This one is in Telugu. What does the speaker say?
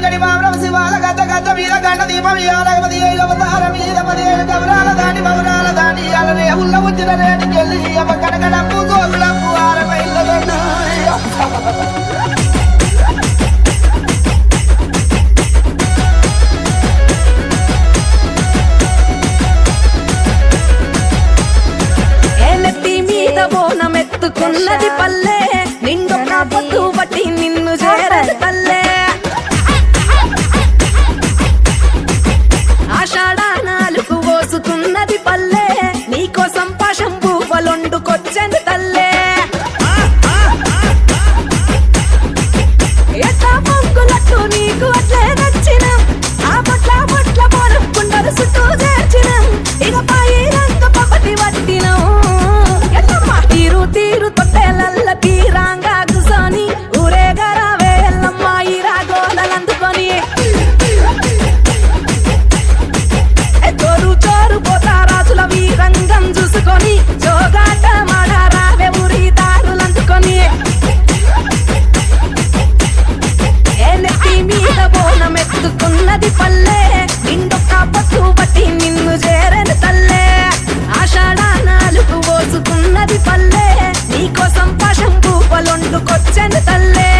గడి మామరం శివాల గద్ద గద్ద మీద గంట దీపం ఇయ్యాలగపతి అవతార మీద 17 గౌరాల దాటి మౌరాల దాటి అలనే ఉల్ల ముచ్చిన రేణికెళ్ళి అమ్మ కనకడప్పు గోకుడప్పు ఆరమైళ్ళ బోనమెత్తుకున్నది పల్లె నిండొక్క పొద్దు బట్టి నిన్ను చేరదు తల్లే ఆషాఢ నాలుగు పోసుకున్నది పల్లె నీకోసం పాశం పువ్వులొండుకొచ్చంది తల్లే ఎట్లా పొంగులట్టు నీకు అట్లే నచ్చినం ఆ బొట్ల బొట్ల బోనం కుండలు చుట్టూ చేర్చినం ఇక పాయి రంగ పపటి పట్టినం తీరు తీరు తొట్టెలల్ల తీరాంగా కూసోని ఊరేగరావే ఎల్లమ్మ ఈ రాగోలందుకొని చోరు చోరు పోతారాజుల వీరంగం చూసుకొని జోగాట మాడారావే ఊరి దారులందుకొని ఏ నెత్తి మీద బోనమెత్తుకున్నది పల్లె నిండొక్క పట్టు బట్టి నిన్ను చేరని తల్లే ఆషాఢ నాలుగు పోసుకున్నది పల్లె నీకోసం పాశం పువ్వులొండుకొచ్చండి తల్లే